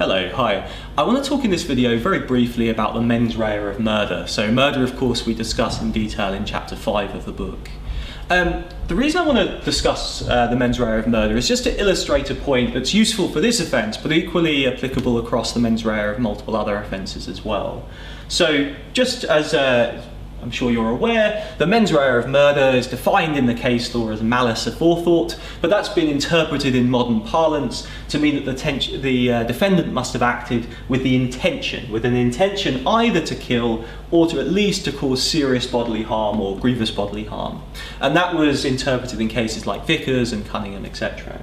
Hello, hi. I want to talk in this video very briefly about the mens rea of murder. So murder, of course, we discuss in detail in chapter 5 of the book. The reason I want to discuss the mens rea of murder is just to illustrate a point that's useful for this offence, but equally applicable across the mens rea of multiple other offences as well. So just as I'm sure you're aware, the mens rea of murder is defined in the case law as malice aforethought, but that's been interpreted in modern parlance to mean that the defendant must have acted with an intention either to kill or to at least to cause serious bodily harm or grievous bodily harm. And that was interpreted in cases like Vickers and Cunningham, etc.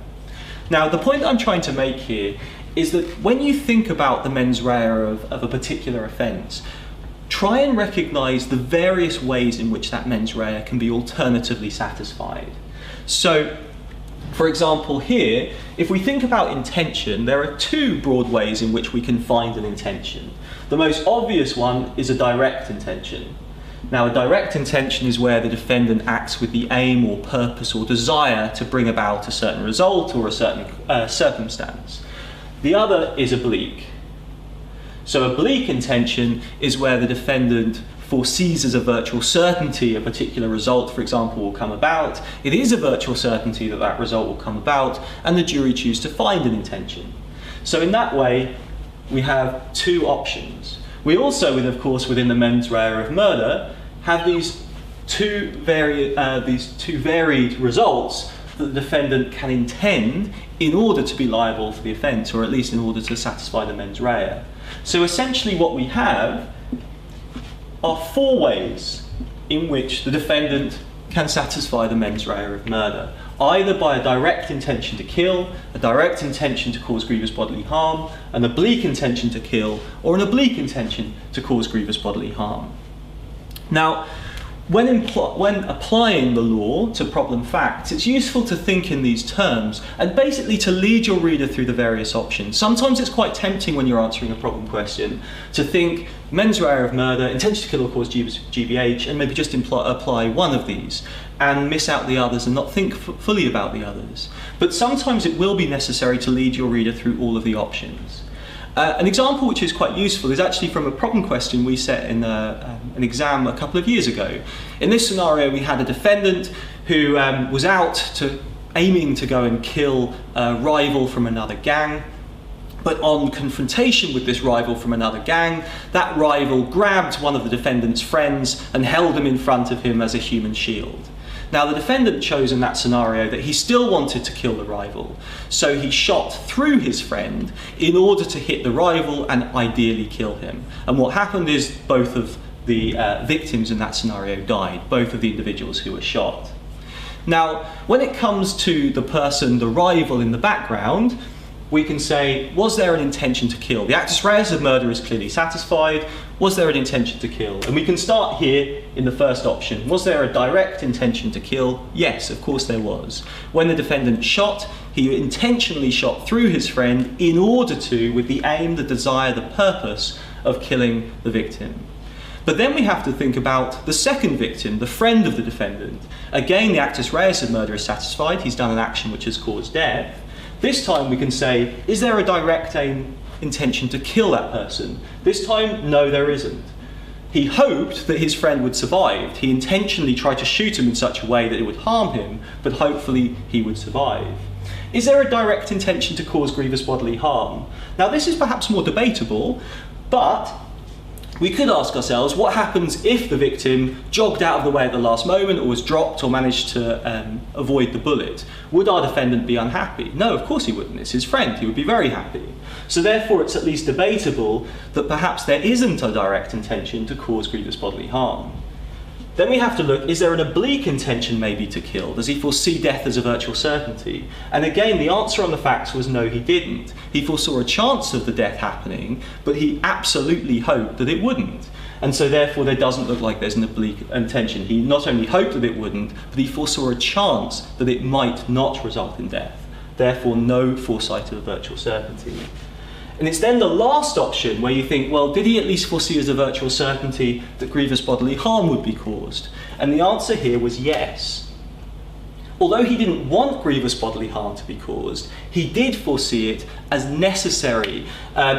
Now, the point I'm trying to make here is that when you think about the mens rea of a particular offence, try and recognise the various ways in which that mens rea can be alternatively satisfied. So, for example here, if we think about intention, there are two broad ways in which we can find an intention. The most obvious one is a direct intention. Now, a direct intention is where the defendant acts with the aim or purpose or desire to bring about a certain result or a certain circumstance. The other is oblique. So a bleak intention is where the defendant foresees as a virtual certainty a particular result, for example, will come about. It is a virtual certainty that that result will come about, and the jury choose to find an intention. So in that way, we have two options. We also, of course, within the mens rea of murder, have these two varied results that the defendant can intend in order to be liable for the offence, or at least in order to satisfy the mens rea. So essentially what we have are four ways in which the defendant can satisfy the mens rea of murder, either by a direct intention to kill, a direct intention to cause grievous bodily harm, an oblique intention to kill, or an oblique intention to cause grievous bodily harm. Now, when applying the law to problem facts, it's useful to think in these terms and basically to lead your reader through the various options. Sometimes it's quite tempting when you're answering a problem question to think mens rea of murder, intention to kill or cause GBH, and maybe just apply one of these and miss out the others and not think fully about the others. But sometimes it will be necessary to lead your reader through all of the options. An example which is quite useful is actually from a problem question we set in an exam a couple of years ago. In this scenario, we had a defendant who was aiming to go and kill a rival from another gang. But on confrontation with this rival from another gang, that rival grabbed one of the defendant's friends and held him in front of him as a human shield. Now, the defendant chose in that scenario that he still wanted to kill the rival, so he shot through his friend in order to hit the rival and ideally kill him. And what happened is both of the victims in that scenario died, both of the individuals who were shot. Now, when it comes to the rival in the background, we can say, was there an intention to kill? The actus reus of murder is clearly satisfied. Was there an intention to kill? And we can start here in the first option. Was there a direct intention to kill? Yes, of course there was. When the defendant shot, he intentionally shot through his friend in order to, with the aim, the desire, the purpose of killing the victim. But then we have to think about the second victim, the friend of the defendant. Again, the actus reus of murder is satisfied. He's done an action which has caused death. This time we can say, is there a direct intention to kill that person? This time, no, there isn't. He hoped that his friend would survive. He intentionally tried to shoot him in such a way that it would harm him, but hopefully he would survive. Is there a direct intention to cause grievous bodily harm? Now, this is perhaps more debatable, but we could ask ourselves, what happens if the victim jogged out of the way at the last moment or was dropped or managed to avoid the bullet? Would our defendant be unhappy? No, of course he wouldn't. It's his friend. He would be very happy. So therefore, it's at least debatable that perhaps there isn't a direct intention to cause grievous bodily harm. Then we have to look, is there an oblique intention maybe to kill? Does he foresee death as a virtual certainty? And again, the answer on the facts was no, he didn't. He foresaw a chance of the death happening, but he absolutely hoped that it wouldn't. And so therefore, there doesn't look like there's an oblique intention. He not only hoped that it wouldn't, but he foresaw a chance that it might not result in death. Therefore, no foresight of a virtual certainty. And it's then the last option where you think, well, did he at least foresee as a virtual certainty that grievous bodily harm would be caused? And the answer here was yes. although he didn't want grievous bodily harm to be caused, he did foresee it as necessary.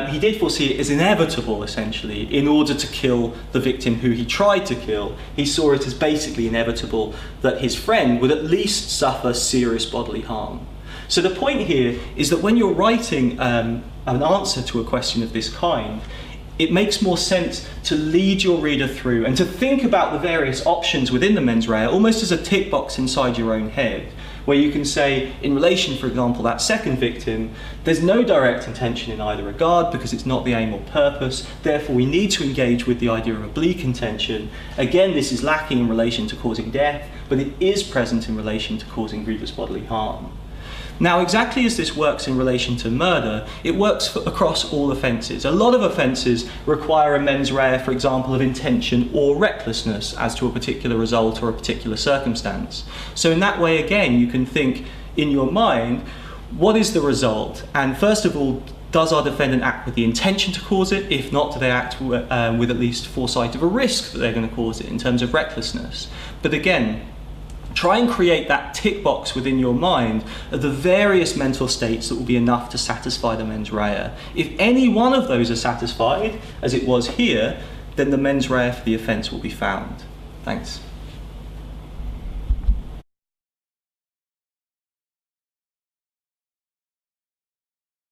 He did foresee it as inevitable, essentially, in order to kill the victim who he tried to kill. He saw it as basically inevitable that his friend would at least suffer serious bodily harm. So the point here is that when you're writing an answer to a question of this kind, it makes more sense to lead your reader through and to think about the various options within the mens rea almost as a tick box inside your own head, where you can say, in relation, for example, that second victim, there's no direct intention in either regard because it's not the aim or purpose, therefore we need to engage with the idea of a bleak intention. Again, this is lacking in relation to causing death, but it is present in relation to causing grievous bodily harm. Now, exactly as this works in relation to murder, it works across all offences. A lot of offences require a mens rea, for example, of intention or recklessness as to a particular result or a particular circumstance. So in that way, again, you can think in your mind, what is the result? And first of all, does our defendant act with the intention to cause it? If not, do they act with at least foresight of a risk that they're going to cause it in terms of recklessness? But again, try and create that tick box within your mind of the various mental states that will be enough to satisfy the mens rea. If any one of those are satisfied, as it was here, then the mens rea for the offence will be found. Thanks.